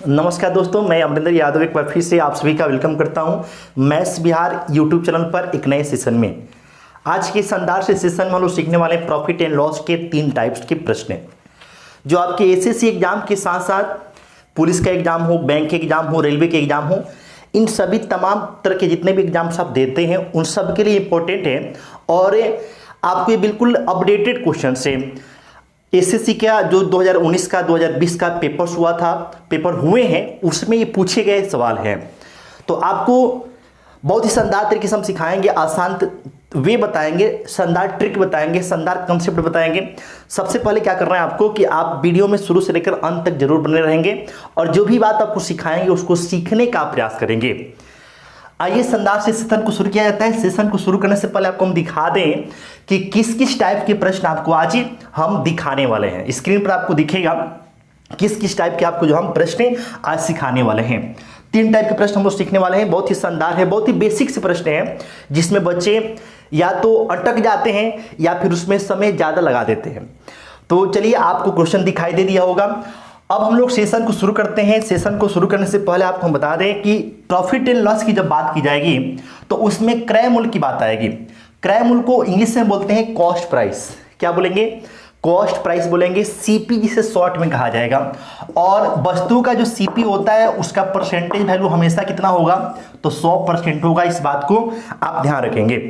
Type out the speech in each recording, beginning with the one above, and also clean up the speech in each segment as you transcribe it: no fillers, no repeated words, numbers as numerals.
नमस्कार दोस्तों, मैं अमरिंदर यादव एक बार फिर से आप सभी का वेलकम करता हूं मैथ्स बिहार यूट्यूब चैनल पर एक नए सेशन में। आज के शानदार से सेशन में हम लोग सीखने वाले हैं प्रॉफिट एंड लॉस के 3 टाइप्स के प्रश्न जो आपके एसएससी एग्जाम के साथ साथ पुलिस का एग्जाम हो, बैंक के एग्जाम हो, रेलवे के एग्जाम हो, इन सभी तमाम तरह के जितने भी एग्जाम्स आप देते हैं उन सब के लिए इंपॉर्टेंट है। और आपको ये बिल्कुल अपडेटेड क्वेश्चन से एसएससी का जो 2019 का 2020 का पेपर हुए हैं उसमें ये पूछे गए सवाल हैं। तो आपको बहुत ही शानदार तरीके से हम सिखाएंगे, आसान वे बताएंगे, शानदार ट्रिक बताएंगे, शानदार कंसेप्ट बताएंगे। सबसे पहले क्या करना है आपको कि आप वीडियो में शुरू से लेकर अंत तक जरूर बने रहेंगे और जो भी बात आपको सिखाएंगे उसको सीखने का प्रयास करेंगे। आइए शानदार से सेशन को शुरू किया जाता है। सेशन को शुरू करने से पहले आपको हम दिखा दें कि किस किस टाइप के प्रश्न आपको आज हम दिखाने वाले हैं। स्क्रीन पर आपको दिखेगा किस किस टाइप के आपको जो हम प्रश्न आज सिखाने वाले हैं। 3 टाइप के प्रश्न हम लोग सीखने वाले हैं। बहुत ही शानदार है, बहुत ही बेसिक से प्रश्न हैं जिसमें बच्चे या तो अटक जाते हैं या फिर उसमें समय ज़्यादा लगा देते हैं। तो चलिए, आपको क्वेश्चन दिखाई दे दिया होगा। अब हम लोग सेशन को शुरू करते हैं। सेशन को शुरू करने से पहले आपको हम बता दें कि प्रॉफिट एंड लॉस की जब बात की जाएगी तो उसमें क्रय मूल्य की बात आएगी। क्रय मूल्य को इंग्लिश में बोलते हैं कॉस्ट प्राइस। क्या बोलेंगे? कॉस्ट प्राइस बोलेंगे, सीपी जिसे शॉर्ट में कहा जाएगा। और वस्तु का जो सीपी होता है उसका परसेंटेज वैल्यू हमेशा कितना होगा? तो 100% होगा। इस बात को आप ध्यान रखेंगे।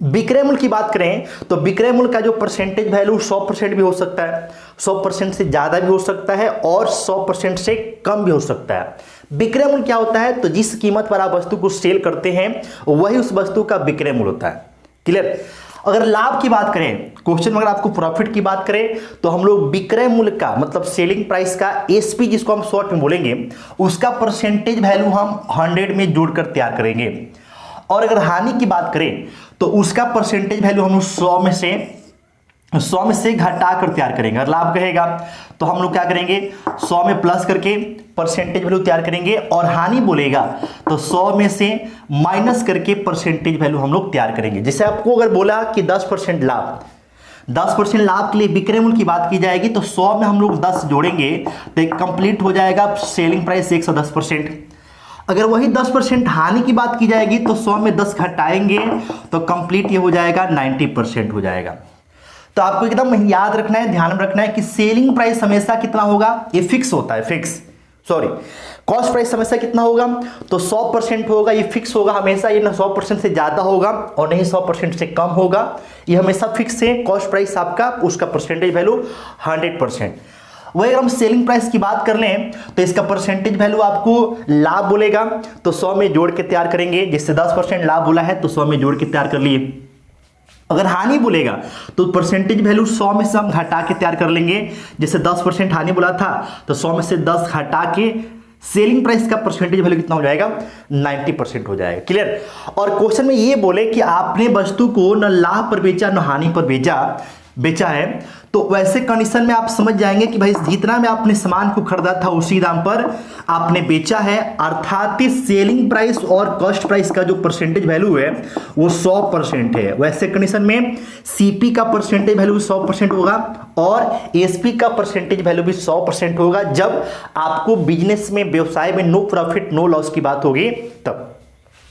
विक्रय मूल्य की बात करें तो विक्रय मूल्य का जो परसेंटेज वैल्यू 100% भी हो सकता है, 100% से ज़्यादा भी हो सकता है और 100% से कम भी हो सकता है। विक्रय मूल्य क्या होता है? तो जिस कीमत पर आप वस्तु को सेल करते हैं वही उस वस्तु का विक्रय मूल्य होता है। क्लियर? अगर लाभ की बात करें, क्वेश्चन में अगर आपको प्रॉफिट की बात करें तो हम लोग विक्रय मूल्य का मतलब सेलिंग प्राइस का एसपी जिसको हम शॉर्ट में बोलेंगे उसका परसेंटेज वैल्यू हम 100 में जोड़कर तैयार करेंगे। और अगर हानि की बात करें तो उसका परसेंटेज वैल्यू हम लोग 100 में से घटा कर तैयार करेंगे। अगर लाभ कहेगा तो हम लोग क्या करेंगे? 100 में प्लस करके परसेंटेज वैल्यू तैयार करेंगे। और हानि बोलेगा तो 100 में से माइनस करके परसेंटेज वैल्यू हम लोग तैयार करेंगे। जैसे आपको अगर बोला कि 10% लाभ, 10% लाभ के लिए विक्रय मूल्य की बात की जाएगी तो 100 में हम लोग 10 जोड़ेंगे तो कंप्लीट हो जाएगा सेलिंग प्राइस 110%। अगर वही 10% हानि की बात की जाएगी तो 100 में 10 घटाएंगे तो कंप्लीट ये हो जाएगा 90% हो जाएगा। तो आपको एकदम याद रखना है, ध्यान में रखना है कि सेलिंग प्राइस हमेशा कितना होगा? ये फिक्स होता है, कॉस्ट प्राइस हमेशा कितना होगा? तो 100% होगा, ये फिक्स होगा हमेशा। ये ना 100% से ज्यादा होगा और नहीं 100% से कम होगा, ये हमेशा फिक्स है। कॉस्ट प्राइस आपका, उसका परसेंटेज वैल्यू 100%। वही अगर हम सेलिंग प्राइस की बात कर लें तो इसका परसेंटेज वैल्यू आपको लाभ बोलेगा तो 100 में जोड़ के तैयार करेंगे। जिससे 10% लाभ बोला है तो 100 में जोड़ के तैयार कर लिए। अगर हानि बोलेगा तो परसेंटेज वैल्यू 100 में से हम घटा के तैयार कर लेंगे। जैसे 10% हानि बोला था तो 100 में से 10 घटा के सेलिंग प्राइस का परसेंटेज वैल्यू कितना हो जाएगा? 90% हो जाएगा। क्लियर? और क्वेश्चन में ये बोले कि आपने वस्तु को न लाभ पर बेचा न हानि पर बेचा है तो वैसे कंडीशन में आप समझ जाएंगे कि भाई जितना में आपने सामान को खरीदा था उसी दाम पर आपने बेचा है, अर्थात सेलिंग प्राइस और कॉस्ट प्राइस का जो परसेंटेज वैल्यू है वो 100% है। वैसे कंडीशन में सीपी का परसेंटेज वैल्यू 100% होगा और एसपी का परसेंटेज वैल्यू भी 100% होगा जब आपको बिजनेस में, व्यवसाय में नो प्रॉफिट नो लॉस की बात होगी तब।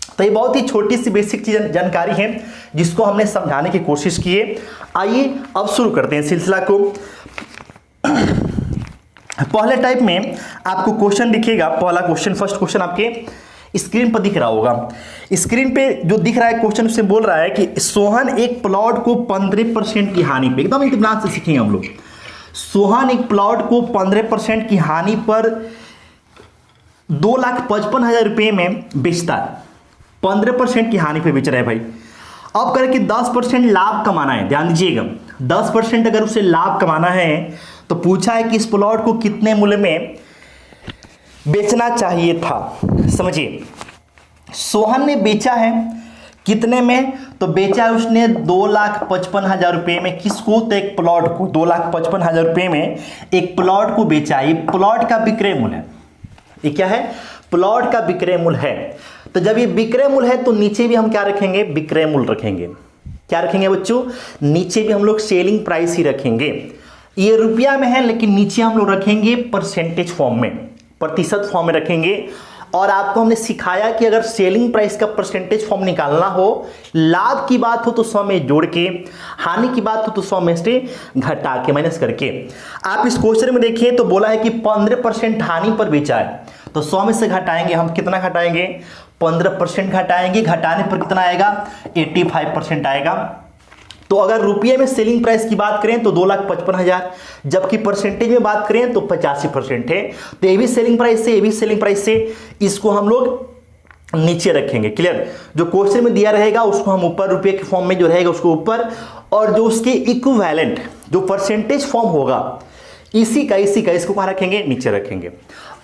तो ये बहुत ही छोटी सी बेसिक चीज जानकारी है जिसको हमने समझाने की कोशिश की है। आइए अब शुरू करते हैं सिलसिला को। पहले टाइप में आपको क्वेश्चन दिखेगा। पहला क्वेश्चन, फर्स्ट क्वेश्चन आपके स्क्रीन पर दिख रहा होगा। स्क्रीन पे जो दिख रहा है क्वेश्चन उससे बोल रहा है कि सोहन एक प्लॉट को 15% की हानि पे, एकदम इत्मीनान से सीखेंगे हम लोग। सोहन एक प्लॉट को 15% की हानि पर 2,55,000 रुपये में बेचता है। 15% की हानि पे बेच रहा है भाई। अब करें कि 10% लाभ कमाना है। ध्यान दीजिएगा, 10% अगर उसे लाभ कमाना है तो पूछा है कि इस प्लॉट को कितने मूल्य में बेचना चाहिए था। समझिए, सोहन ने बेचा है कितने में? तो बेचा है उसने 2,55,000 रुपये में। किसको? तो एक प्लॉट को 2,55,000 रुपये में एक प्लॉट को बेचा। ये प्लॉट का विक्रय मूल्य है। ये क्या है? प्लॉट का विक्रय मूल्य है। तो जब ये विक्रय मूल्य है तो नीचे भी हम क्या रखेंगे? विक्रय मूल्य रखेंगे। क्या रखेंगे बच्चों? नीचे भी हम लोग सेलिंग प्राइस ही रखेंगे। ये रुपया में है लेकिन नीचे हम लोग रखेंगे परसेंटेज फॉर्म में। प्रतिशत फॉर्म में रखेंगे। और आपको हमने सिखाया कि अगर सेलिंग प्राइस का परसेंटेज फॉर्म निकालना हो, लाभ की बात हो तो 100 में जोड़ के, हानि की बात हो तो 100 में से घटा के, माइनस करके। आप इस क्वेश्चन में देखिए तो बोला है कि 15% हानि पर बेचा है, तो 100 में से घटाएंगे हम, कितना घटाएंगे, 15% घटाएंगे। घटाने पर कितना आएगा, 85% आएगा। तो अगर रुपये में सेलिंग प्राइस की बात करें तो 2,55,000, जबकि परसेंटेज में बात करें तो 85% है। तो ये भी सेलिंग प्राइस से, ये भी सेलिंग प्राइस से, इसको हम लोग नीचे रखेंगे। क्लियर, जो क्वेश्चन में दिया रहेगा उसको हम ऊपर, रुपये के फॉर्म में जो रहेगा उसको ऊपर, और जो उसके इक्विवेलेंट जो परसेंटेज फॉर्म होगा इसी का इसको कहाँ रखेंगे, नीचे रखेंगे।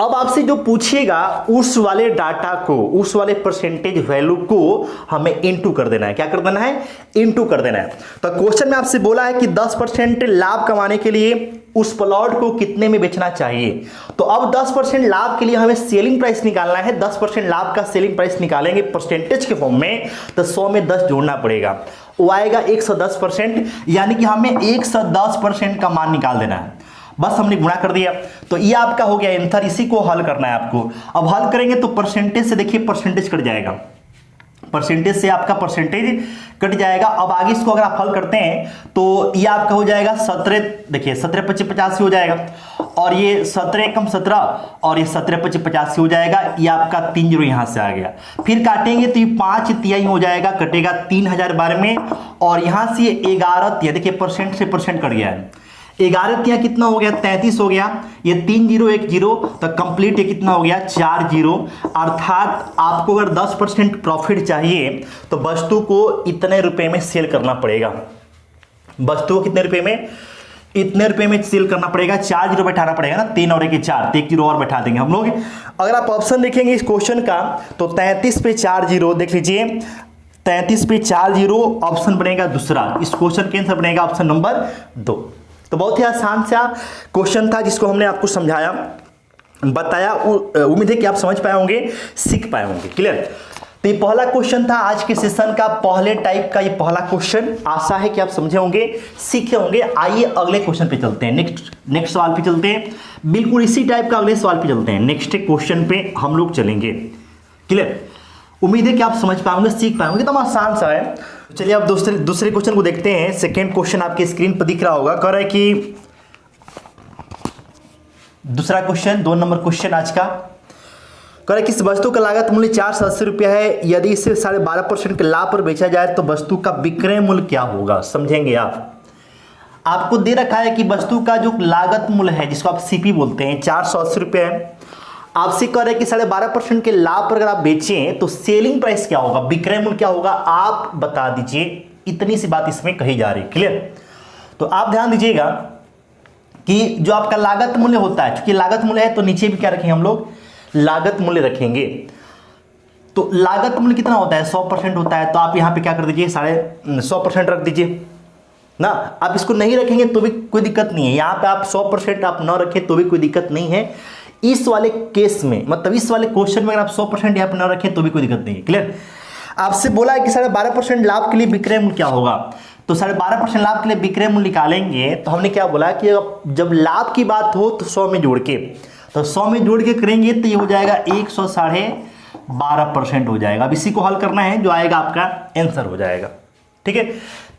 अब आपसे जो पूछिएगा उस वाले डाटा को, उस वाले परसेंटेज वैल्यू को हमें इनटू कर देना है। क्या कर देना है, इनटू कर देना है। तो क्वेश्चन में आपसे बोला है कि 10% लाभ कमाने के लिए उस प्लॉट को कितने में बेचना चाहिए। तो अब 10% लाभ के लिए हमें सेलिंग प्राइस निकालना है। 10% लाभ का सेलिंग प्राइस निकालेंगे परसेंटेज के फॉर्म में, तो 100 में 10 जोड़ना पड़ेगा, वो आएगा 110%, यानी कि हमें 110% का मान निकाल देना है। बस हमने गुणा कर दिया, तो ये आपका हो गया आंसर। इसी को हल करना है आपको। अब हल करेंगे तो परसेंटेज से, देखिए परसेंटेज कट जाएगा, परसेंटेज से आपका परसेंटेज कट जाएगा। अब आगे इसको अगर आप हल करते हैं तो ये आपका हो जाएगा 17, देखिए 17 25 85 हो जाएगा, और ये 17 एकम 17 और ये 17 25 85 हो जाएगा। ये आपका 3 जीरो यहाँ से आ गया। फिर काटेंगे तो ये 5 तिहाई हो जाएगा, कटेगा 3012 में, और यहाँ से 11 तिहाई, देखिए परसेंट से परसेंट कट गया है। 11 तिहाई कितना हो गया, 33 हो गया। ये 3 जीरो 1 जीरो, तो कंप्लीट ये कितना हो गया, 4 जीरो। अर्थात आपको अगर 10% प्रॉफिट चाहिए तो वस्तु को इतने रुपए में सेल करना पड़ेगा। वस्तु को कितने रुपए में, इतने रुपए में सेल करना पड़ेगा। 4 जीरो बैठाना पड़ेगा ना, 3 और 1 4, तो 1 जीरो और बैठा देंगे हम लोग। अगर आप ऑप्शन देखेंगे इस क्वेश्चन का तो 33 पे 4 जीरो, देख लीजिए 33 पे 4 जीरो, ऑप्शन बनेगा दूसरा। इस क्वेश्चन के आंसर बनेगा ऑप्शन नंबर 2। तो बहुत ही आसान सा क्वेश्चन था जिसको हमने आपको समझाया, बताया। उम्मीद है कि आप समझ पाए होंगे, सीख पाए होंगे। क्लियर, तो ये पहला क्वेश्चन था आज के सेशन का, पहले टाइप का ये पहला क्वेश्चन। आशा है कि आप समझे होंगे, सीखे होंगे। आइए अगले क्वेश्चन पे चलते हैं, नेक्स्ट सवाल पे चलते हैं। बिल्कुल इसी टाइप का अगले सवाल पे चलते हैं, नेक्स्ट क्वेश्चन पे हम लोग चलेंगे। क्लियर, उम्मीद है कि आप समझ पाएंगे, सीख पाएंगे। तो आसान सा है। चलिए अब दूसरे क्वेश्चन को देखते हैं। सेकेंड क्वेश्चन आपके स्क्रीन पर दिख रहा होगा। कह रहा है कि दूसरा क्वेश्चन, 2 नंबर क्वेश्चन आज का, कह रहा है कि इस वस्तु का लागत मूल्य 480 रुपया है, यदि इसे 12.5% के लाभ पर बेचा जाए तो वस्तु का विक्रय मूल्य क्या होगा। समझेंगे आप। आपको दे रखा है कि वस्तु का जो लागत मूल्य है, जिसको आप सीपी बोलते हैं, 480 रुपया है। आपसे कह रहे हैं कि 12.5% के लाभ पर अगर आप बेचें तो सेलिंग प्राइस क्या होगा, विक्रय मूल्य क्या होगा, आप बता दीजिए। इतनी सी बात इसमें कही जा रही है। क्लियर, तो आप ध्यान दीजिएगा कि जो आपका लागत मूल्य होता है, क्योंकि लागत मूल्य है तो नीचे भी क्या रखेंगे हम लोग, लागत मूल्य रखेंगे। तो लागत मूल्य कितना होता है, 100% होता है। तो आप यहाँ पे क्या कर दीजिए, 150% रख दीजिए ना। आप इसको नहीं रखेंगे तो भी कोई दिक्कत नहीं है। यहाँ पे आप 100% आप न रखें तो भी कोई दिक्कत नहीं है। इस वाले केस में, मतलब इस वाले क्वेश्चन में अगर आप 100% यहाँ पे न रखें तो भी कोई दिक्कत नहीं है। क्लियर, आपसे बोला है कि 12.5% लाभ के लिए विक्रय मूल्य क्या होगा। तो 12.5% लाभ के लिए विक्रय मूल्य निकालेंगे तो हमने क्या बोला कि जब लाभ की बात हो तो 100 में जोड़ के, तो 100 में जोड़ के करेंगे तो ये हो जाएगा 112.5% हो जाएगा। अब इसी को हल करना है, जो आएगा आपका आंसर हो जाएगा। ठीक है,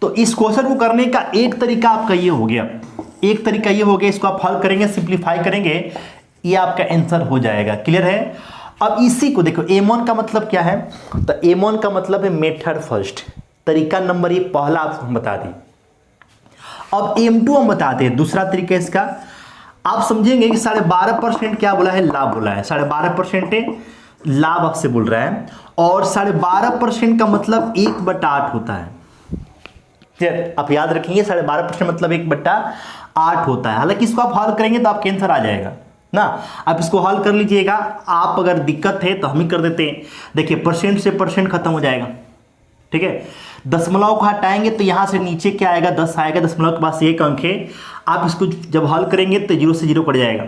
तो इस क्वेश्चन को करने का एक तरीका आपका ये हो गया, एक तरीका ये हो गया। इसको आप हल करेंगे, सिंप्लीफाई करेंगे, ये आपका आंसर हो जाएगा। क्लियर है। अब इसी को देखो, M1 का मतलब क्या है, तो M1 का मतलब है मेथड फर्स्ट, तरीका नंबर ये पहला आपको हम बता दी। अब M2 हम बताते हैं दूसरा तरीका इसका। आप समझेंगे कि 12.5% क्या बोला है, लाभ बोला है। 12.5% लाभ आपसे बोल रहा है, और 12.5% का मतलब 1/8 होता है। क्लियर, आप याद रखेंगे 12.5% मतलब 1/8 होता है। हालांकि इसको आप हल करेंगे तो आपके आंसर आ जाएगा ना। आप इसको हल कर लीजिएगा। आप अगर दिक्कत है तो हम ही कर देते हैं। देखिए परसेंट से परसेंट खत्म हो जाएगा। ठीक है, दशमलव को हटाएंगे तो यहां से नीचे क्या आएगा, 10 आएगा। दशमलव के पास 1 अंक है। आप इसको जब हल करेंगे तो 0 से 0 कट जाएगा।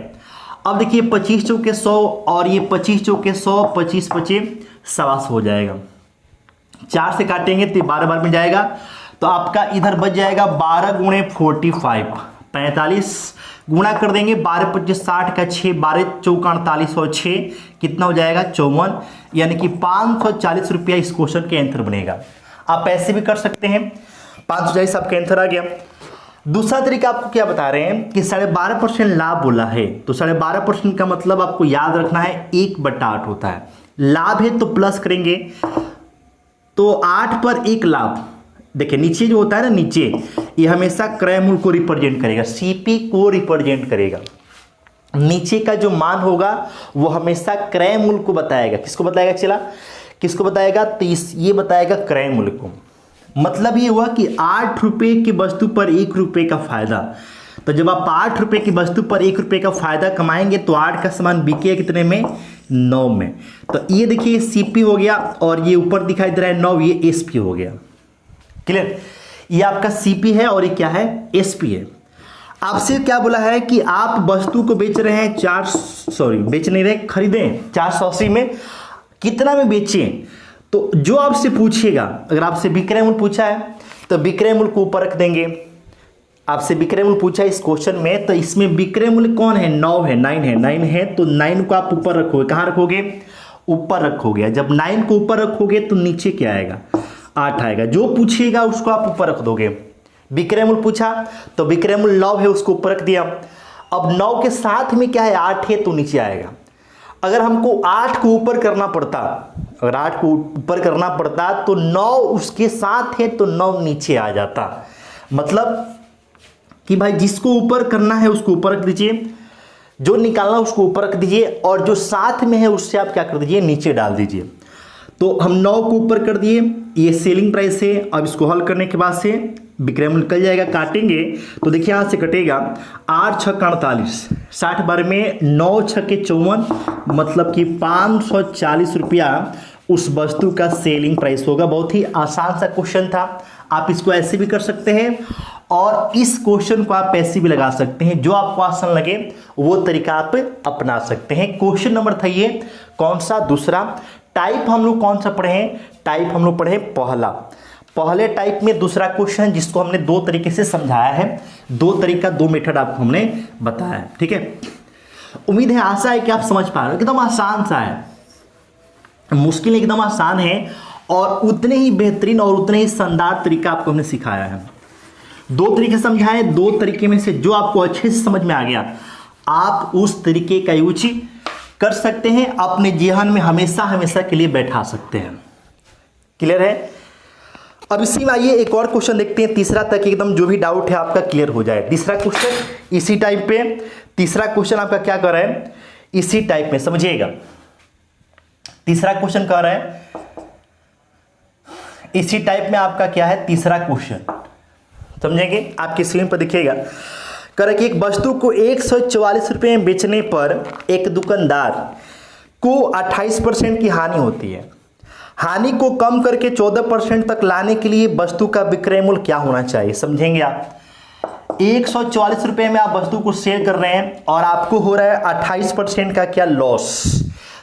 अब देखिए 25 चौके 100 और ये 25 चौके 100, 25 25 125 हो जाएगा। 4 से काटेंगे तो 12 बार में जाएगा, तो आपका इधर बच जाएगा 12 × 45, 45 गुणा कर देंगे 12 25 60 का 6, 12 चौका 48 और 6 कितना हो जाएगा 54, यानी कि 540 रुपया इस क्वेश्चन के आंसर बनेगा। आप ऐसे भी कर सकते हैं, 540 आपका आंसर आ गया। दूसरा तरीका आपको क्या बता रहे हैं कि 12.5% लाभ बोला है, तो 12.5% का मतलब आपको याद रखना है 1/8 होता है। लाभ है तो प्लस करेंगे, तो 8 पर 1 लाभ, देखिए नीचे जो होता है ना, नीचे ये हमेशा क्रय मूल्य को रिप्रेजेंट करेगा, सीपी को रिप्रेजेंट करेगा। नीचे का जो मान होगा वो हमेशा क्रय मूल्य को बताएगा। किसको बताएगा चला, किसको बताएगा, तो ये बताएगा क्रय मूल्य को। मतलब ये हुआ कि 8 रुपये की वस्तु पर 1 रुपये का फायदा। तो जब आप 8 रुपये की वस्तु पर 1 रुपये का फायदा कमाएंगे तो 8 का सामान बिकेगा कितने में, 9 में। तो ये देखिए सीपी हो गया, और ये ऊपर दिखाई दे रहा है 9, ये एसपी हो गया। क्लियर, ये आपका सीपी है और ये क्या है, एसपी है। आपसे क्या बोला है कि आप वस्तु को बेच रहे हैं बेच नहीं रहे, खरीदें 480 में, कितना में बेचें। तो जो आपसे पूछेगा, अगर आपसे विक्रय मूल्य पूछा है तो विक्रय मूल्य को ऊपर रख देंगे। आपसे विक्रय मूल्य पूछा है इस क्वेश्चन में, तो इसमें विक्रय मूल्य कौन है, 9 है, 9 है, तो 9 को आप ऊपर रखोगे। कहाँ रखोगे, ऊपर रखोगे। जब 9 को ऊपर रखोगे तो नीचे क्या आएगा, 8 आएगा। जो पूछेगा उसको आप ऊपर रख दोगे। विक्रय मूल्य पूछा तो विक्रय मूल्य 9 है, उसको ऊपर रख दिया। अब 9 के साथ में क्या है, 8 है, तो नीचे आएगा। अगर हमको 8 को ऊपर करना पड़ता, अगर 8 को ऊपर करना पड़ता तो 9 उसके साथ है तो 9 नीचे आ जाता। मतलब कि भाई जिसको ऊपर करना है उसको ऊपर रख दीजिए, जो निकालना उसको ऊपर रख दीजिए, और जो साथ में है उससे आप क्या कर दीजिए, नीचे डाल दीजिए। तो हम 9 को ऊपर कर दिए, ये सेलिंग प्राइस है। अब इसको हल करने के बाद से विक्रय मूल्य निकल जाएगा, काटेंगे तो देखिए यहाँ से कटेगा 8 6 48, 60 बार में 9 6 के 54, मतलब कि 540 रुपया उस वस्तु का सेलिंग प्राइस होगा। बहुत ही आसान सा क्वेश्चन था। आप इसको ऐसे भी कर सकते हैं और इस क्वेश्चन को आप ऐसे भी लगा सकते हैं, जो आपको आसान लगे वो तरीका आप अपना सकते हैं। क्वेश्चन नंबर था ये कौन सा, दूसरा। टाइप हम लोग कौन सा पढ़े हैं, टाइप हम लोग पढ़े पहला। पहले टाइप में दूसरा क्वेश्चन जिसको हमने 2 तरीके से समझाया है, 2 तरीका 2 मेथड आपको हमने बताया है, ठीक है। उम्मीद है, आशा है कि आप समझ पा रहे हो। एकदम आसान सा है, मुश्किल एकदम आसान है, और उतने ही बेहतरीन और उतने ही शानदार तरीका आपको हमने सिखाया है। 2 तरीके समझाए, 2 तरीके में से जो आपको अच्छे से समझ में आ गया आप उस तरीके का यूज कर सकते हैं, अपने जीवन में हमेशा हमेशा के लिए बैठा सकते हैं। क्लियर है। अब इसी में आइए एक और क्वेश्चन देखते हैं, तीसरा, तक एकदम जो भी डाउट है आपका क्लियर हो जाए। तीसरा क्वेश्चन इसी टाइप पे, तीसरा क्वेश्चन आपका क्या कर रहा है, इसी टाइप में समझिएगा। तीसरा क्वेश्चन कह रहा है इसी टाइप में आपका क्या है, तीसरा क्वेश्चन समझेंगे, आपकी स्क्रीन पर दिखेगा। कह रहा है कि एक वस्तु को 144 रुपये में बेचने पर एक दुकानदार को 28% की हानि होती है। हानि को कम करके 14% तक लाने के लिए वस्तु का विक्रय मूल्य क्या होना चाहिए, समझेंगे आप। 144 रुपये में आप वस्तु को सेल कर रहे हैं और आपको हो रहा है 28% का क्या लॉस।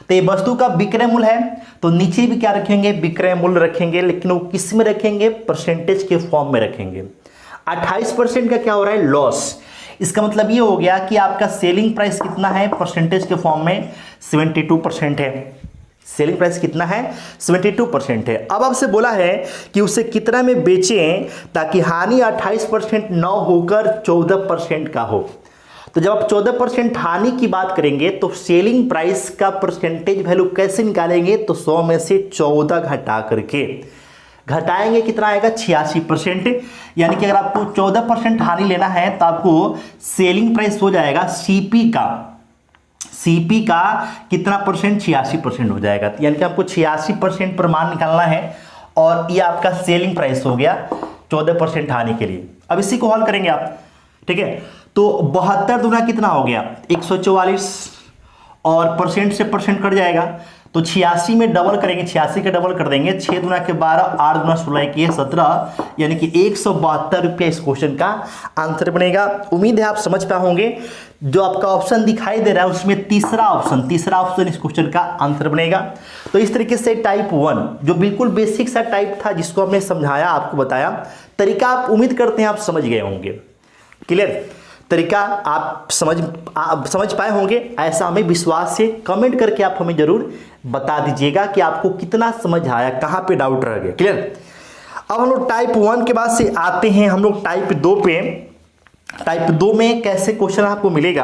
तो ये वस्तु का विक्रय मूल्य है, तो नीचे भी क्या रखेंगे, विक्रय मूल्य रखेंगे, लेकिन वो किस में रखेंगे, परसेंटेज के फॉर्म में रखेंगे। 28% का क्या हो रहा है, लॉस। इसका मतलब ये हो गया कि आपका सेलिंग प्राइस कितना है, परसेंटेज के फॉर्म में 72% है। सेलिंग प्राइस कितना है, 72% है। अब आपसे बोला है कि उसे कितना में बेचें ताकि हानि 28% न होकर 14% का हो। तो जब आप 14% हानि की बात करेंगे तो सेलिंग प्राइस का परसेंटेज वैल्यू कैसे निकालेंगे, तो 100 में से 14 घटा करके घटाएंगे, कितना आएगा, 86%। यानी कि अगर आपको 14% हानि लेना है तो आपको सेलिंग प्राइस हो जाएगा सीपी का कितना परसेंट, 86% हो जाएगा। यानी कि आपको 86% पर मान निकालना है, और ये आपका सेलिंग प्राइस हो गया 14% हानि के लिए। अब इसी को हल करेंगे आप, ठीक है। तो 72 दूना कितना हो गया, 144, और परसेंट से परसेंट कट जाएगा तो 86 में डबल करेंगे, 86 का डबल कर देंगे, 6 दूना के 12, 8 दूना 16 के 17, यानी कि 172 रुपया इस क्वेश्चन का आंसर बनेगा। उम्मीद है आप समझ पाए होंगे। जो आपका ऑप्शन दिखाई दे रहा है उसमें तीसरा ऑप्शन इस क्वेश्चन का आंसर बनेगा। तो इस तरीके से टाइप 1 जो बिल्कुल बेसिक सा टाइप था, जिसको हमने समझाया, आपको बताया तरीका, आप उम्मीद करते हैं आप समझ गए होंगे। क्लियर। तरीका आप समझ पाए होंगे, ऐसा हमें विश्वास से कमेंट करके आप हमें जरूर बता दीजिएगा कि आपको कितना समझ आया, कहाँ पे डाउट रह गया। क्लियर। अब हम लोग टाइप 1 के बाद से आते हैं हम लोग टाइप 2 पे। टाइप 2 में कैसे क्वेश्चन आपको मिलेगा,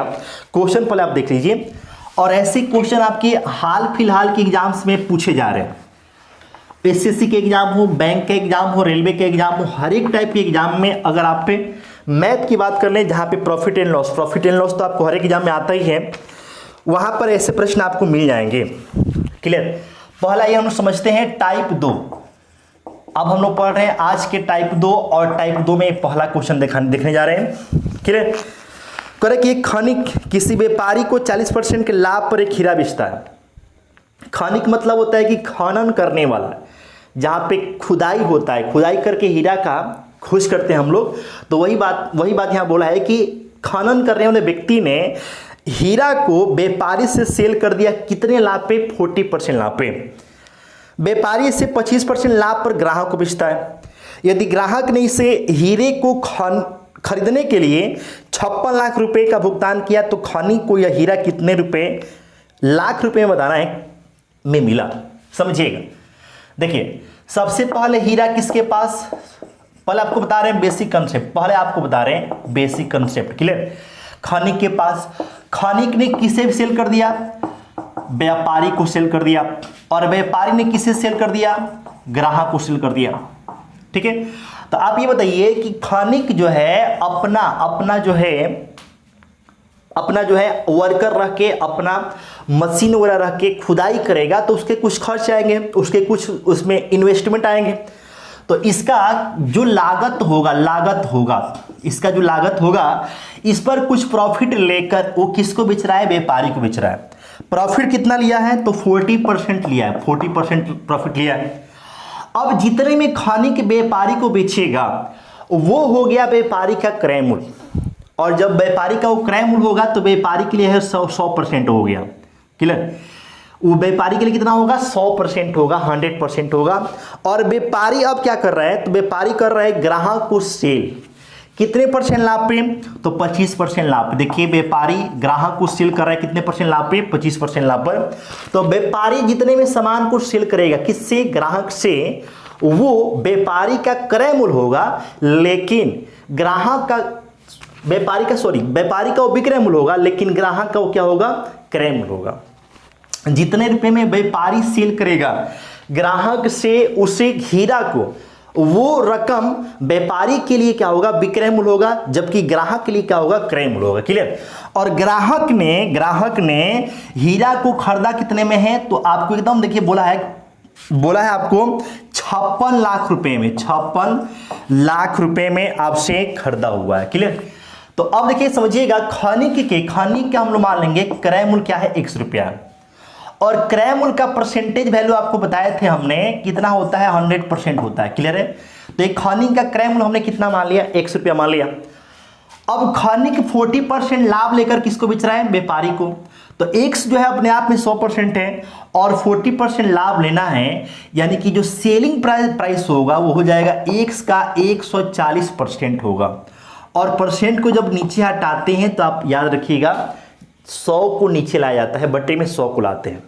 क्वेश्चन पहले आप देख लीजिए। और ऐसे क्वेश्चन आपके हाल फिलहाल के एग्जाम्स में पूछे जा रहे हैं। एसएससी के एग्जाम हो, बैंक के एग्जाम हो, रेलवे के एग्जाम हो, हर एक टाइप के एग्जाम में अगर आप पे मैथ की बात कर लें, जहाँ पे प्रॉफिट एंड लॉस तो आपको हर एक एग्जाम में आता ही है, वहाँ पर ऐसे प्रश्न आपको मिल जाएंगे। क्लियर। पहला ये हम लोग समझते हैं टाइप 2। अब हम लोग पढ़ रहे हैं आज के टाइप 2, और टाइप 2 में पहला क्वेश्चन देखने जा रहे हैं। क्लियर। करे कि एक खनिक किसी व्यापारी को 40% के लाभ पर एक हीरा बेचता है। खनिक मतलब होता है कि खनन करने वाला, जहाँ पे खुदाई होता है, खुदाई करके हीरा का खोज करते हैं हम लोग। तो वही बात यहाँ बोला है कि खनन करने वाले व्यक्ति ने हीरा को व्यापारी से सेल कर दिया। कितने लाभ पे? 40% लाभ पे। व्यापारी इसे 25% लाभ पर ग्राहक को बेचता है। यदि ग्राहक ने इसे हीरे को खरीदने के लिए 56 लाख रुपए का भुगतान किया, तो खनिक को यह हीरा कितने रुपए, लाख रुपए में बताना है, में मिला। समझिएगा। देखिए, सबसे पहले हीरा किसके पास, पहले आपको बता रहे हैं बेसिक कंसेप्ट, क्लियर। खनिक के पास, खनिक ने किसे सेल कर दिया? व्यापारी को सेल कर दिया। और व्यापारी ने किसे सेल कर दिया? ग्राहक को सेल कर दिया। ठीक है। तो आप ये बताइए कि खनिक जो है अपना जो है वर्कर रख के, अपना मशीन वगैरह रख के खुदाई करेगा, तो उसके कुछ खर्च आएंगे, उसके कुछ उसमें इन्वेस्टमेंट आएंगे। तो इसका जो लागत होगा, इस पर कुछ प्रॉफिट लेकर वो किसको बेच रहा है? व्यापारी को बेच रहा है। प्रॉफिट कितना लिया है? तो 40% लिया है, 40% प्रॉफिट लिया है। अब जितने में खनिक व्यापारी को बेचेगा, वो हो गया व्यापारी का क्रय मूल्य। और जब व्यापारी का वो क्रय मूल्य होगा, तो व्यापारी के लिए है 100% हो गया। क्लियर। वो व्यापारी के लिए कितना होगा? 100% होगा, 100% होगा। और व्यापारी अब क्या कर रहा है? तो व्यापारी कर रहा है ग्राहक को सेल। कितने % लाभ पे? तो 25% लाभ पे। देखिए, व्यापारी ग्राहक को सेल कर रहा है कितने % लाभ पे? 25% लाभ पर। तो व्यापारी जितने में सामान को सेल करेगा, किससे? ग्राहक से, वो व्यापारी का क्रय मूल्य होगा, लेकिन व्यापारी का वो विक्रय मूल्य होगा, लेकिन ग्राहक का वो क्या होगा? क्रय मूल्य होगा। जितने रुपए में व्यापारी सेल करेगा ग्राहक से उसे हीरा को, वो रकम व्यापारी के लिए क्या होगा? विक्रय मूल्य होगा, जबकि ग्राहक के लिए क्या होगा? क्रय मूल्य होगा। क्लियर। और ग्राहक ने हीरा को खरीदा कितने में है? तो आपको एकदम देखिए बोला है आपको 56 लाख रुपए में, 56 लाख रुपए में आपसे खरीदा हुआ है। क्लियर। तो अब देखिए समझिएगा, खनिक का हम लोग मान लेंगे क्रय मूल्य क्या है? 100 रुपया। और क्रय मूल्य का परसेंटेज वैल्यू आपको बताए थे हमने, कितना होता है? 100% होता है। क्लियर है। तो एक खनिक का क्रय मूल्य हमने कितना मान लिया? 100 रुपया मान लिया। अब खनिक 40% लाभ लेकर किसको बेच रहा है? व्यापारी को। तो x जो है अपने आप में 100% है, और 40% लाभ लेना है, यानी कि जो सेलिंग प्राइस होगा वो हो जाएगा x का 140% होगा। और परसेंट को जब नीचे हटाते हैं, तो आप याद रखिएगा 100 को नीचे लाया जाता है, बटे में 100 को लाते हैं।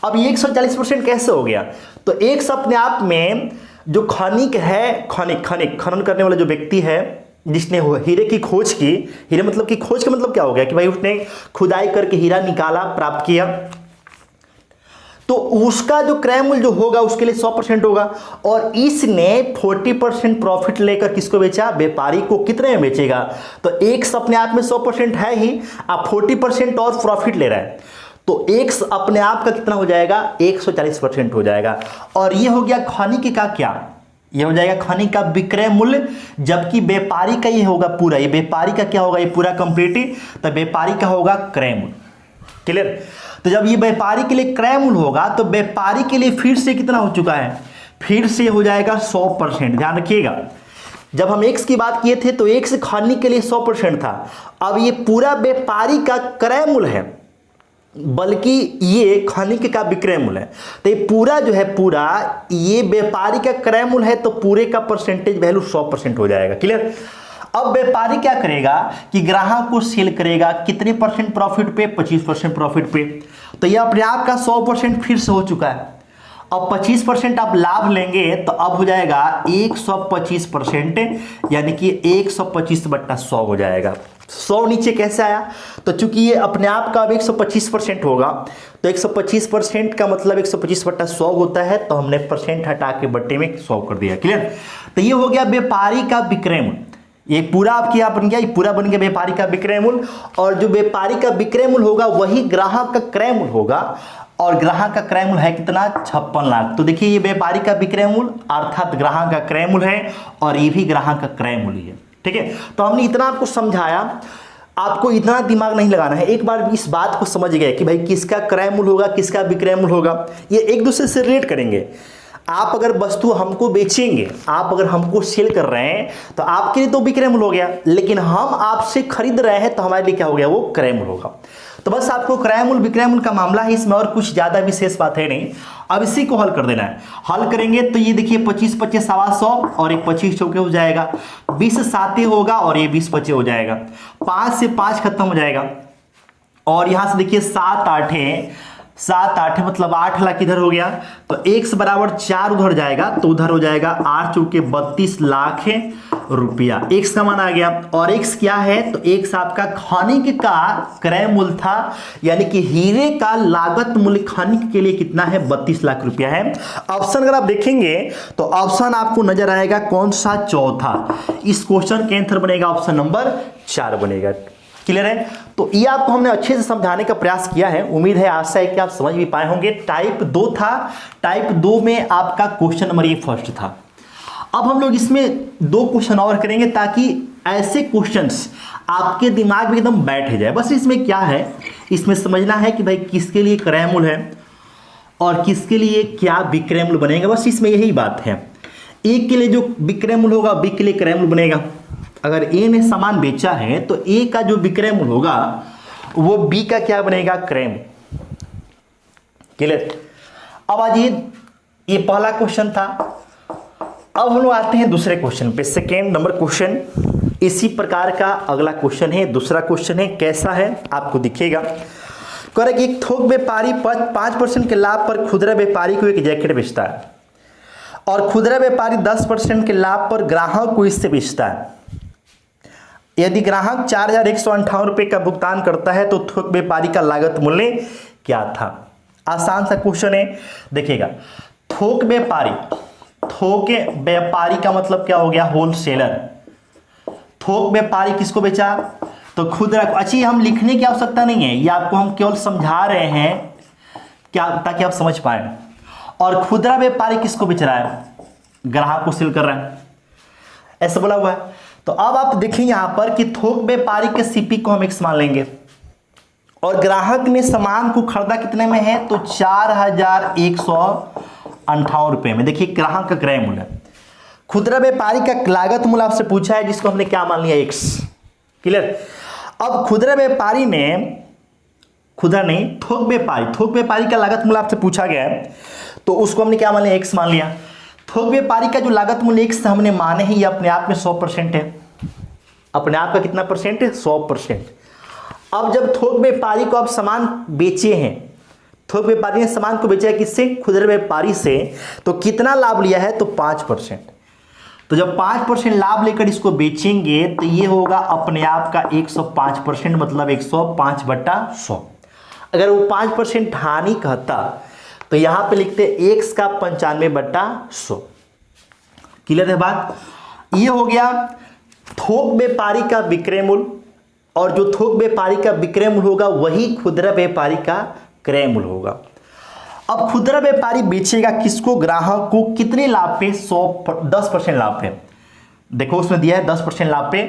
अब ये 140% कैसे हो गया? तो x अपने आप में जो खनिक है, खनन करने वाला जो व्यक्ति है, जिसने हीरे की खोज की, हीरे मतलब की खोज का मतलब क्या हो गया कि भाई उसने खुदाई करके हीरा निकाला, प्राप्त किया, तो उसका जो क्रय मूल्य जो होगा उसके लिए 100% होगा। और इसने 40% प्रॉफिट लेकर किसको बेचा? व्यापारी को। कितने में बेचेगा? तो x अपने आप में 100% है ही, आप 40% और प्रॉफिट ले रहा है, तो x अपने आप का कितना हो जाएगा? 140% हो जाएगा। और ये हो गया खनिक का क्या? ये हो जाएगा खनिक का विक्रय मूल्य, जबकि व्यापारी का ये होगा पूरा, ये व्यापारी का क्या होगा? ये पूरा कंप्लीट, तो व्यापारी का होगा क्रय मूल्य। क्लियर। तो जब ये व्यापारी के लिए क्रय मूल्य होगा, तो व्यापारी के लिए फिर से कितना हो चुका है? फिर से हो जाएगा 100%। ध्यान रखिएगा, जब हम x की बात किए थे तो x खनिक के लिए 100% था। अब ये पूरा व्यापारी का क्रय मूल्य है, बल्कि ये खनिक का विक्रय मूल्य है। तो ये पूरा जो है, पूरा ये व्यापारी का क्रय मूल्य है, तो पूरे का परसेंटेज वैल्यू 100% हो जाएगा। क्लियर। अब व्यापारी क्या करेगा कि ग्राहक को सेल करेगा कितने परसेंट प्रॉफिट पे, 25% प्रॉफिट पे। तो ये अपने आप का 100% फिर से हो चुका है। अब 25% आप लाभ लेंगे तो अब हो जाएगा 125%, यानी कि 125/100 हो जाएगा। 100 नीचे कैसे आया? तो चूंकि ये अपने आप का अब 125% होगा, तो 125% का मतलब 125/100 होता है, तो हमने परसेंट हटा के बट्टे में 100 कर दिया। क्लियर? तो ये हो गया व्यापारी का विक्रय मूल्य। ये पूरा आपकी यहाँ बन गया, ये पूरा बन गया व्यापारी का विक्रय मूल्य। और जो व्यापारी का विक्रय मूल्य होगा वही ग्राहक का क्रय मूल्य होगा, और ग्राहक का क्रय मूल्य है कितना? 56 लाख। तो देखिए ये व्यापारी का विक्रय मूल्य अर्थात ग्राहक का क्रय मूल्य है, और ये भी ग्राहक का क्रय मूल्य है। ठीक है, तो हमने इतना आपको समझाया, आपको इतना दिमाग नहीं लगाना है। एक बार इस बात को समझ गए कि भाई किसका क्रय मूल्य होगा, किसका विक्रय मूल्य होगा, ये एक दूसरे से रिलेट करेंगे। आप अगर वस्तु हमको बेचेंगे, आप अगर हमको सेल कर रहे हैं, तो आपके लिए तो विक्रय मूल्य हो गया, लेकिन हम आपसे खरीद रहे हैं तो हमारे लिए क्या हो गया? वो क्रय मूल्य होगा। तो बस आपको क्रय मूल्य विक्रय मूल्य का मामला है, इसमें और कुछ ज्यादा विशेष बात है नहीं। अब इसी को हल कर देना है। हल करेंगे तो ये देखिए 25×25 = 100, और एक 25 चौके हो जाएगा, 20 7 होगा, और ये 20 5 हो जाएगा, 5 से 5 खत्म हो जाएगा, और यहां से देखिए 7 8 मतलब 8 लाख इधर हो गया, तो x बराबर 4 उधर जाएगा, तो उधर हो जाएगा 8 चौके 32 लाख रुपया। x का मान आ गया, और x क्या है? तो x आपका खनिक का क्रय मूल्य था, यानी कि हीरे का लागत मूल्य खनिक के लिए कितना है? 32 लाख रुपया है। ऑप्शन अगर आप देखेंगे तो ऑप्शन आपको नजर आएगा कौन सा? चौथा। इस क्वेश्चन के आंसर बनेगा ऑप्शन नंबर 4 बनेगा। क्लियर है? तो ये आपको हमने अच्छे से समझाने का प्रयास किया है। उम्मीद है, आशा है कि आप समझ भी पाए होंगे। टाइप 2 था, टाइप 2 में आपका क्वेश्चन नंबर ये फर्स्ट था। अब हम लोग इसमें 2 क्वेश्चन और करेंगे, ताकि ऐसे क्वेश्चंस आपके दिमाग में एकदम बैठ जाए। बस इसमें क्या है, इसमें समझना है कि भाई किसके लिए क्रय मूल्य है और किसके लिए क्या विक्रय मूल्य बनेगा। बस इसमें यही बात है। ए के लिए जो विक्रय मूल्य होगा, बी के लिए क्रय मूल्य बनेगा। अगर ए ने सामान बेचा है तो ए का जो विक्रय मूल्य होगा वो बी का क्या बनेगा? क्रय मूल्य। क्लियर? अब आज ये पहला क्वेश्चन था। अब हम लोग आते हैं दूसरे क्वेश्चन पे। सेकेंड नंबर क्वेश्चन इसी प्रकार का अगला क्वेश्चन है। दूसरा क्वेश्चन है, कैसा है आपको दिखेगा। कह रहा है कि एक थोक व्यापारी 5% के लाभ पर खुदरा व्यापारी को एक जैकेट बेचता है, और खुदरा व्यापारी 10% के लाभ पर ग्राहक को इससे बेचता है। यदि ग्राहक 4158 रुपये का भुगतान करता है तो थोक व्यापारी का लागत मूल्य क्या था? आसान सा क्वेश्चन है, देखिएगा। थोक व्यापारी का मतलब क्या हो गया? होलसेलर। थोक व्यापारी किसको बेचा? तो खुदरा। अच्छी, हम लिखने की आवश्यकता नहीं है, ये आपको हम केवल समझा रहे हैं क्या, ताकि आप समझ पाए। और खुदरा व्यापारी किसको बेच रहा है? ग्राहक को सेल कर रहा है, ऐसा बोला हुआ है। तो अब आप देखिए यहां पर कि थोक व्यापारी के सीपी को हम x मान लेंगे, और ग्राहक ने सामान को खरीदा कितने में है? तो 4158 रुपए में। देखिए ग्राहक का क्रय मूल्य। खुदरा व्यापारी का लागत मूल्य आपसे पूछा है, जिसको हमने क्या मान लिया? x। क्लियर? अब खुदरा व्यापारी ने, खुदरा नहीं, थोक व्यापारी का लागत मूल्य आपसे पूछा गया है, तो उसको हमने क्या मान लिया? x मान लिया। थोक व्यापारी का जो लागत मूल्य x हमने माने हैं, ये अपने आप में 100% है। अपने आप का कितना परसेंट है? 100%। अब जब थोक व्यापारी को आप सामान बेचे हैं, थोक व्यापारी ने सामान को बेचा है किससे? खुदरा व्यापारी से, तो कितना लाभ लिया है? तो 5%। तो जब 5% लाभ लेकर इसको बेचेंगे तो ये होगा अपने आप का 105%, मतलब 105/100। अगर वो 5% हानि कहता तो यहां पे लिखते x का 95/100। क्लियर है बात? ये हो गया थोक व्यापारी का विक्रय मूल्य, और जो थोक व्यापारी का विक्रय मूल्य होगा वही खुदरा व्यापारी का क्रय मूल्य होगा। अब खुदरा व्यापारी बेचेगा किसको? ग्राहक को। कितने लाभ पे? 10% लाभ पे। देखो उसमें दिया है 10% लाभ पे।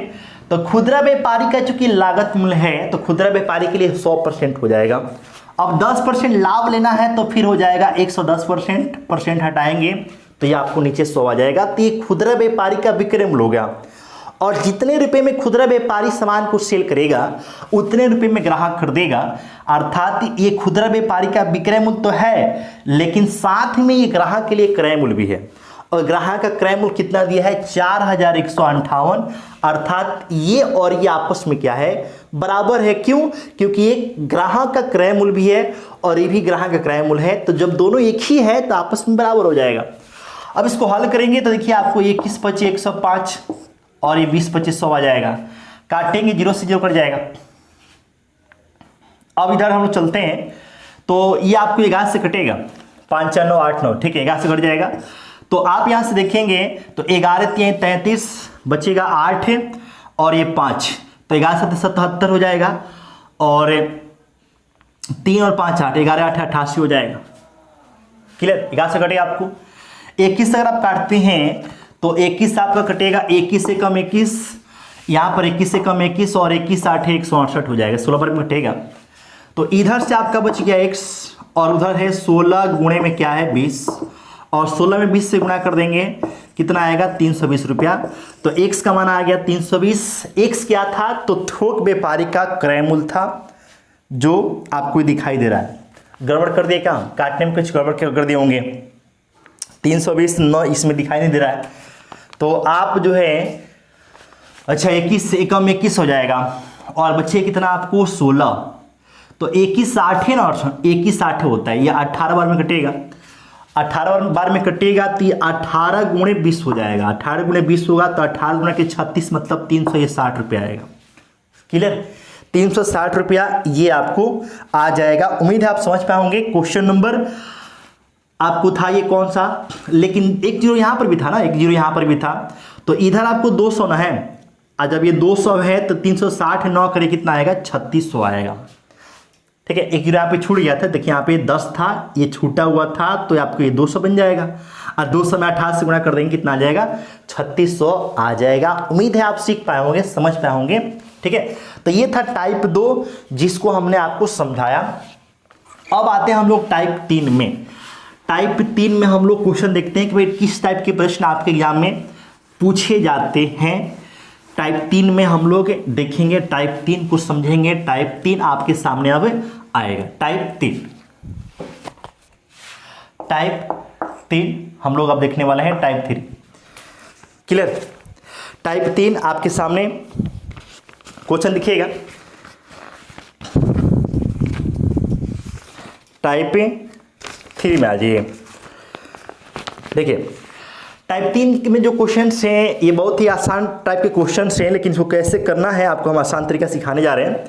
तो खुदरा व्यापारी का चूंकि लागत मूल्य है, तो खुदरा व्यापारी के लिए 100% हो जाएगा। अब 10% लाभ लेना है तो फिर हो जाएगा 110%, परसेंट हटाएंगे तो ये आपको नीचे 100 आ जाएगा। तो ये खुदरा व्यापारी का विक्रय मूल्य हो गया, और जितने रुपए में खुदरा व्यापारी सामान को सेल करेगा उतने रुपए में ग्राहक खरीदेगा। अर्थात ये खुदरा व्यापारी का विक्रय मूल्य तो है, लेकिन साथ में ये ग्राहक के लिए क्रय मूल्य भी है। और ग्राहक का क्रय मूल्य कितना दिया है 4158, अर्थात ये और ये आपस में क्या है, बराबर है। क्यों? क्योंकि ये ग्राहक का क्रय मूल्य भी है और ये भी ग्राहक का क्रय मूल्य है, तो जब दोनों एक ही है तो आपस में बराबर हो जाएगा। अब इसको हल करेंगे तो देखिए आपको 21 25 105 और ये 20 25 100 आ जाएगा। काटेंगे 0 से 0 कट जाएगा। अब इधर हम लोग चलते हैं तो ये आपको 11 से कटेगा, 5 4 9 8 9, ठीक है, 11 से कट जाएगा। तो आप यहां से देखेंगे तो 11 3 33 बचेगा 8 और ये 5, तो 11 7 77 हो जाएगा और 3 और 5 8, 11 8 88 हो जाएगा। क्लियर? 11 से कटेगा आपको। 21 अगर आप काटते हैं तो 21 आपका कटेगा 21 से कम 21, यहां पर 21 से कम 21 और 21 8 168 हो जाएगा, 16 पर कटेगा। तो इधर से आपका बच गया x और उधर है 16 गुणे में क्या है 20, और 16 में 20 से गुणा कर देंगे कितना आएगा 320 रुपया। तो x का मान आ गया 320। x क्या था? तो थोक व्यापारी का क्रय मूल्य था, जो आपको दिखाई दे रहा है। गड़बड़ कर दिए क्या? काटने में कुछ गड़बड़ कर दिए होंगे। 320 9 इसमें दिखाई नहीं दे रहा है, तो आप जो है अच्छा 21 से कम 21 हो जाएगा और बचे कितना आपको 16। तो 21 60 है ना, 21 60 होता है, ये 18 बार में कटेगा। 18 बार में कटेगा तो ये 18 गुणे 20 हो जाएगा। 18 गुणे 20 होगा तो 18 गुणे के 36 मतलब 360 रुपया आएगा। क्लियर? 360 रुपया ये आपको आ जाएगा। उम्मीद है आप समझ पाओगे। क्वेश्चन नंबर आपको था ये कौन सा, लेकिन एक जीरो यहां पर भी था ना, एक जीरो यहां पर भी था, तो इधर आपको 200 ना है। जब ये 200 है तो 360 9 करे कितना आएगा 3600 आएगा। ठीक है, एक जीरो यहाँ पे छूट गया था, देखिए यहाँ पे 10 था, ये छूटा हुआ था, तो आपको ये 200 बन जाएगा और 200 में 18 से गुणा कर देंगे कितना आ जाएगा 3600 आ जाएगा। उम्मीद है आप सीख पाए होंगे, समझ पाए होंगे। ठीक है, तो ये था टाइप 2 जिसको हमने आपको समझाया। अब आते हैं हम लोग टाइप 3 में। टाइप 3 में हम लोग क्वेश्चन देखते हैं कि भाई किस टाइप के प्रश्न आपके एग्जाम में पूछे जाते हैं। टाइप 3 में हम लोग देखेंगे, टाइप 3 को समझेंगे। टाइप 3 आपके सामने अब आएगा। टाइप 3 हम लोग अब देखने वाले हैं, टाइप 3। क्लियर? टाइप 3 आपके सामने क्वेश्चन दिखेगा। टाइप 3 में आ जाइए। देखिए टाइप 3 में जो क्वेश्चंस हैं ये बहुत ही आसान टाइप के क्वेश्चंस हैं, लेकिन इसको कैसे करना है आपको हम आसान तरीका सिखाने जा रहे हैं।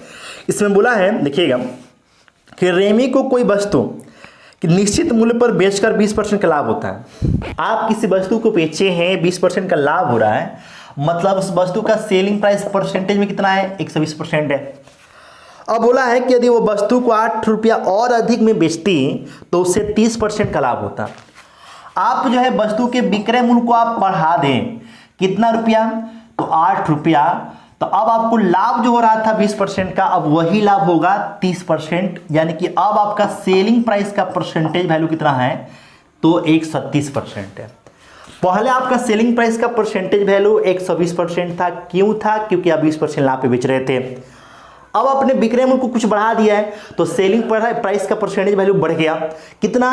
इसमें बोला है, देखिएगा कि रेमी को कोई वस्तु कि निश्चित मूल्य पर बेचकर 20% का लाभ होता है। आप किसी वस्तु को बेचे हैं, 20% का लाभ हो रहा है, मतलब उस वस्तु का सेलिंग प्राइस परसेंटेज में कितना है 120% है। अब बोला है कि यदि वो वस्तु को 8 रुपया और अधिक में बेचती तो उससे 30% का लाभ होता। आप जो है वस्तु के विक्रय मूल्य को आप बढ़ा दें, कितना रुपया? तो 8 रुपया। तो अब आपको लाभ जो हो रहा था 20% का, अब वही लाभ होगा 30%, यानी कि अब आपका सेलिंग प्राइस का परसेंटेज वैल्यू कितना है तो 130% है। पहले आपका सेलिंग प्राइस का परसेंटेज वैल्यू 120% था। क्यों था? क्योंकि आप 20% लाभ पे बेच रहे थे। अब अपने विक्रय मूल्य को कुछ बढ़ा दिया है तो सेलिंग प्राइस का परसेंटेज वैल्यू बढ़ गया, कितना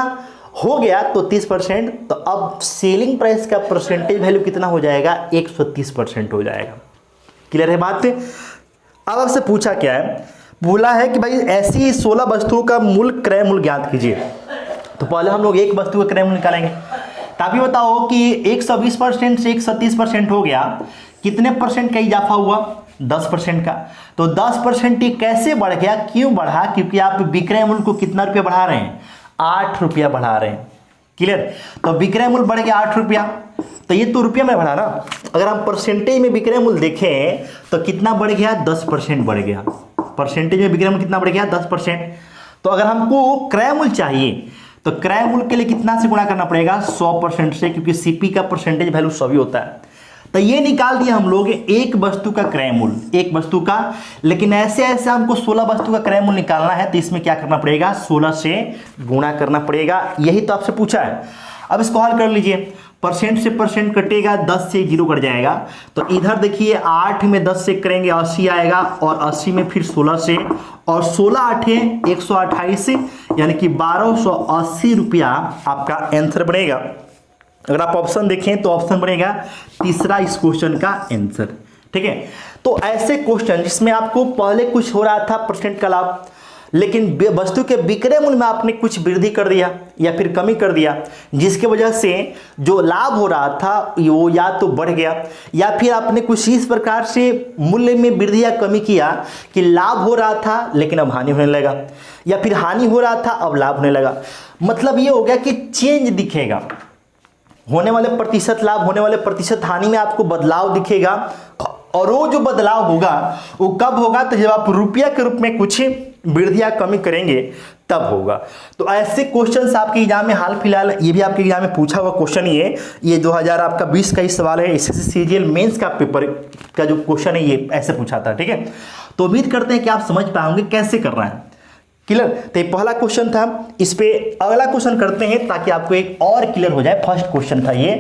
हो गया तो 30%। तो अब सेलिंग प्राइस का परसेंटेज वैल्यू कितना हो जाएगा 130% हो जाएगा। क्लियर है बात? अब आपसे पूछा क्या है, बोला है कि भाई ऐसी 16 वस्तुओं का मूल्य क्रय मूल्य ज्ञात कीजिए। तो पहले हम लोग एक वस्तु का क्रय मूल्य निकालेंगे। तो आप ये बताओ कि 120% से 130% हो गया, कितने परसेंट का इजाफा हुआ 10% का। तो 10% ये कैसे बढ़ गया, क्यों बढ़ा? क्योंकि आप विक्रय मूल्य को कितना रुपया बढ़ा रहे हैं 8 रुपया बढ़ा रहे हैं। क्लियर? तो विक्रय मूल्य बढ़ गया 8 रुपया, तो ये तो रुपया में बढ़ा ना। अगर हम परसेंटेज में विक्रय मूल्य देखें तो कितना बढ़ गया 10% बढ़ गया। परसेंटेज में विक्रय मूल्य कितना बढ़ गया 10%। तो अगर हमको क्रय मूल्य चाहिए तो क्रय मूल्य के लिए कितना से गुणा करना पड़ेगा 100% से, क्योंकि सीपी का परसेंटेज वैल्यू 100 ही होता है। तो ये निकाल दिया हम लोग एक वस्तु का क्रय मूल्य, एक वस्तु का। लेकिन ऐसे ऐसे हमको 16 वस्तु का क्रय मूल्य निकालना है तो इसमें क्या करना पड़ेगा 16 से गुणा करना पड़ेगा। यही तो आपसे पूछा है। अब इसको हल कर लीजिए। परसेंट से परसेंट कटेगा, 10 से 0 कट जाएगा। तो इधर देखिए 8 में 10 से करेंगे 80 आएगा, और 80 में फिर 16 से, और 16 8 128 से, यानी कि 1280 रुपया आपका आंसर बनेगा। अगर आप ऑप्शन देखें तो ऑप्शन बनेगा तीसरा इस क्वेश्चन का आंसर। ठीक है, तो ऐसे क्वेश्चन जिसमें आपको पहले कुछ हो रहा था परसेंट का लाभ, लेकिन वस्तु के विक्रय मूल्य में आपने कुछ वृद्धि कर दिया या फिर कमी कर दिया, जिसके वजह से जो लाभ हो रहा था वो या तो बढ़ गया, या फिर आपने कुछ इस प्रकार से मूल्य में वृद्धि या कमी किया कि लाभ हो रहा था लेकिन अब हानि होने लगा, या फिर हानि हो रहा था अब लाभ होने लगा। मतलब ये हो गया कि चेंज दिखेगा, होने वाले प्रतिशत लाभ होने वाले प्रतिशत हानि में आपको बदलाव दिखेगा। और वो जो बदलाव होगा वो कब होगा, तो जब आप रुपया के रूप में कुछ वृद्धि या कमी करेंगे तब होगा। तो ऐसे क्वेश्चंस आपके एग्जाम में हाल फिलहाल ये भी आपके एग्जाम में पूछा हुआ क्वेश्चन ये 2020 का ही सवाल है। एसएससी सीजीएल मेंस का पेपर का जो क्वेश्चन है ये ऐसे पूछा था। ठीक है, तो उम्मीद करते हैं कि आप समझ पाएंगे कैसे कर रहे हैं। क्लियर, तो ये पहला क्वेश्चन था। इस पे अगला क्वेश्चन करते हैं ताकि आपको एक और क्लियर हो जाए। फर्स्ट क्वेश्चन था ये,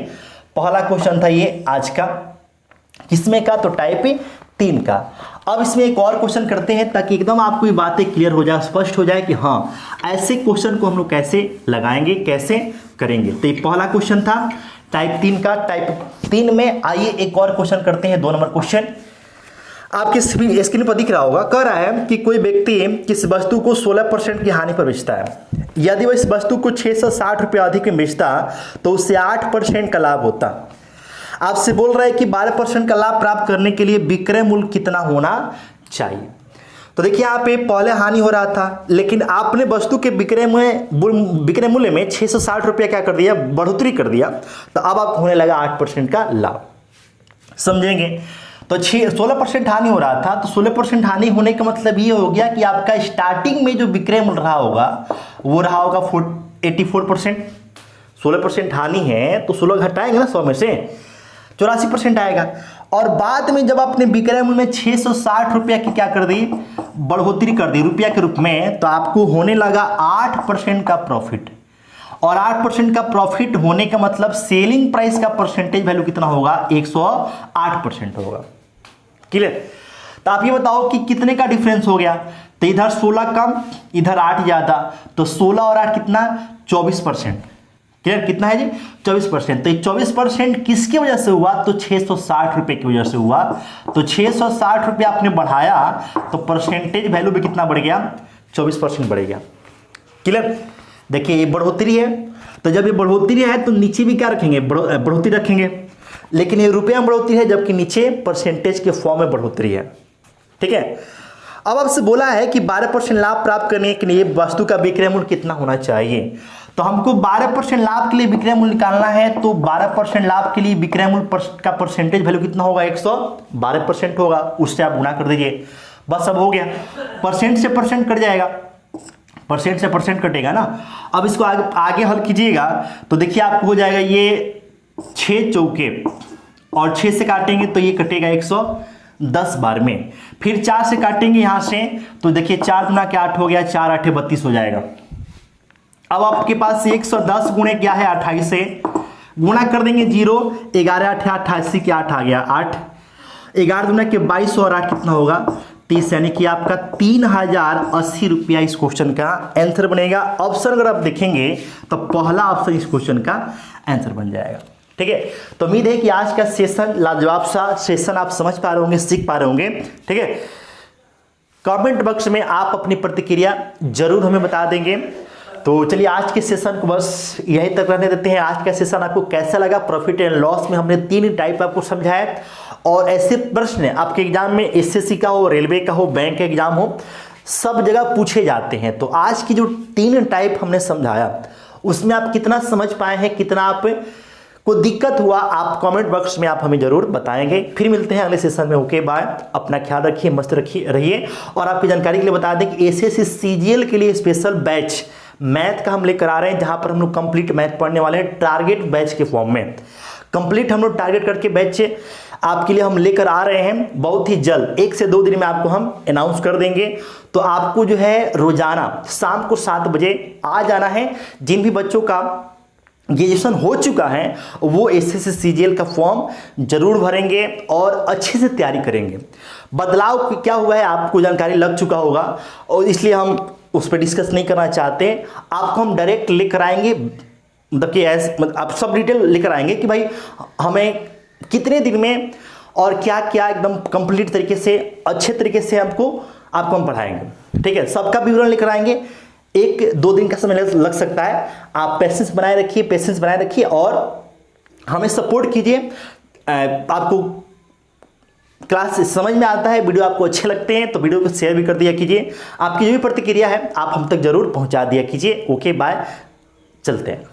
पहला क्वेश्चन था ये आज का, किसमें का, तो टाइप 3 का। अब इसमें एक और क्वेश्चन करते हैं ताकि एकदम आपको ये बातें क्लियर हो जाए, स्पष्ट हो जाए कि हाँ ऐसे क्वेश्चन को हम लोग कैसे लगाएंगे, कैसे करेंगे। तो ये पहला क्वेश्चन था टाइप 3 का। टाइप 3 में आइए एक और क्वेश्चन करते हैं, 2 नंबर क्वेश्चन आपके स्क्रीन पर दिख रहा होगा। कह रहा है कि कोई व्यक्ति किस वस्तु को 16% की हानि पर बेचता है। यदि वह इस वस्तु को 660 रुपये अधिक में बेचता तो उससे 8% का लाभ होता। आपसे बोल रहा है कि 12% का लाभ प्राप्त करने के लिए विक्रय मूल्य कितना होना चाहिए। तो देखिए यहाँ पे पहले हानि हो रहा था, लेकिन आपने वस्तु के विक्रय मूल्य में 660 रुपया क्या कर दिया, बढ़ोतरी कर दिया, तो अब आपको होने लगा 8% का लाभ। समझेंगे, तो 16% हानि हो रहा था, तो 16% हानि होने का मतलब ये हो गया कि आपका स्टार्टिंग में जो विक्रय मूल्य रहा होगा वो रहा होगा 84%। 16% हानि है तो 16 घटाएंगे ना 100 में से 84% आएगा। और बाद में जब आपने विक्रय मूल्य में 660 रुपया की क्या कर दी, बढ़ोतरी कर दी रुपया के रूप में, तो आपको होने लगा 8% का प्रॉफिट। और 8% का प्रॉफिट होने का मतलब सेलिंग प्राइस का परसेंटेज वैल्यू कितना होगा, 108% होगा। क्लियर, तो आप ये बताओ कि कितने का डिफरेंस हो गया, तो इधर 16 कम इधर 8 ज्यादा, तो 16 और 8 कितना, 24%। क्लियर, कितना है जी, 24%। तो 24% किसकी वजह से हुआ, तो 660 रुपए की वजह से हुआ। तो 660 रुपये आपने बढ़ाया तो परसेंटेज वैल्यू भी कितना बढ़ गया, 24% बढ़ गया। क्लियर, देखिए ये बढ़ोतरी है, तो जब ये बढ़ोतरी है तो नीचे भी क्या रखेंगे, बढ़ोतरी रखेंगे, लेकिन ये रुपया में बढ़ोतरी है जबकि नीचे परसेंटेज के फॉर्म में बढ़ोतरी है। ठीक है, अब आपसे बोला है कि 12% लाभ प्राप्त करने के लिए वस्तु का विक्रय मूल्य कितना होना चाहिए। तो हमको 12% लाभ के लिए विक्रय मूल्य निकालना है, तो 12% लाभ के लिए विक्रय मूल्य का परसेंटेज वैल्यू कितना होगा, 112% होगा। उससे आप गुणा कर दीजिए, बस अब हो गया। परसेंट से परसेंट कट जाएगा, परसेंट से परसेंट कटेगा ना। अब इसको आगे हल कीजिएगा तो देखिए आपको हो जाएगा ये 6 चौके और 6 से काटेंगे तो ये कटेगा 110 बार में। फिर 4 से काटेंगे यहां से तो देखिए 4 गुना के 8 हो गया, 4 8 32 हो जाएगा। अब आपके पास 110 गुणे क्या है, 28 से गुणा कर देंगे 0, 11 8 88 के 8 आ गया 8, 11 गुना के 22 और 8 कितना होगा, 30, यानी कि आपका 3080 रुपया इस क्वेश्चन का आंसर बनेगा। ऑप्शन अगर आप देखेंगे तो पहला ऑप्शन इस क्वेश्चन का आंसर बन जाएगा। ठीक है, तो उम्मीद है कि आज का सेशन लाजवाब सा सेशन आप समझ पा रहे होंगे, सीख पा रहे होंगे। ठीक है, कमेंट बॉक्स में आप अपनी प्रतिक्रिया जरूर हमें बता देंगे। तो चलिए आज के सेशन को बस यहीं तक रहने देते हैं। आज का सेशन आपको कैसा लगा, प्रॉफिट एंड लॉस में हमने 3 टाइप आपको समझाया, और ऐसे प्रश्न आपके एग्जाम में एसएससी का हो, रेलवे का हो, बैंक का एग्जाम हो, सब जगह पूछे जाते हैं। तो आज की जो 3 टाइप हमने समझाया उसमें आप कितना समझ पाए हैं, कितना आप को दिक्कत हुआ, आप कमेंट बॉक्स में आप हमें जरूर बताएंगे। फिर मिलते हैं अगले सेशन में। ओके बाय, अपना ख्याल रखिए, मस्त रहिए। और आपकी जानकारी के लिए बता दें कि एसएससी सीजीएल के लिए स्पेशल बैच मैथ का हम लेकर आ रहे हैं, जहां पर हम लोग कंप्लीट मैथ पढ़ने वाले हैं टारगेट बैच के फॉर्म में। कंप्लीट हम लोग टारगेट करके बैच आपके लिए हम लेकर आ रहे हैं बहुत ही जल्द, 1 से 2 दिन में आपको हम अनाउंस कर देंगे। तो आपको जो है रोजाना शाम को 7 बजे आ जाना है। जिन भी बच्चों का ग्रेजुएशन हो चुका है वो एसएससी सीजीएल का फॉर्म जरूर भरेंगे और अच्छे से तैयारी करेंगे। बदलाव क्या हुआ है आपको जानकारी लग चुका होगा, और इसलिए हम उस पर डिस्कस नहीं करना चाहते। आपको हम डायरेक्ट लेकर आएंगे मतलब कि मतलब आप सब डिटेल लेकर आएंगे कि भाई हमें कितने दिन में और क्या क्या एकदम कंप्लीट तरीके से अच्छे तरीके से आपको हम पढ़ाएंगे। ठीक है, सबका विवरण लेकर आएंगे। 1-2 दिन का समय लग सकता है। आप पेशेंस बनाए रखिए और हमें सपोर्ट कीजिए। आपको क्लास समझ में आता है, वीडियो आपको अच्छे लगते हैं तो वीडियो को शेयर भी कर दिया कीजिए। आपकी जो भी प्रतिक्रिया है आप हम तक जरूर पहुंचा दिया कीजिए। ओके बाय, चलते हैं।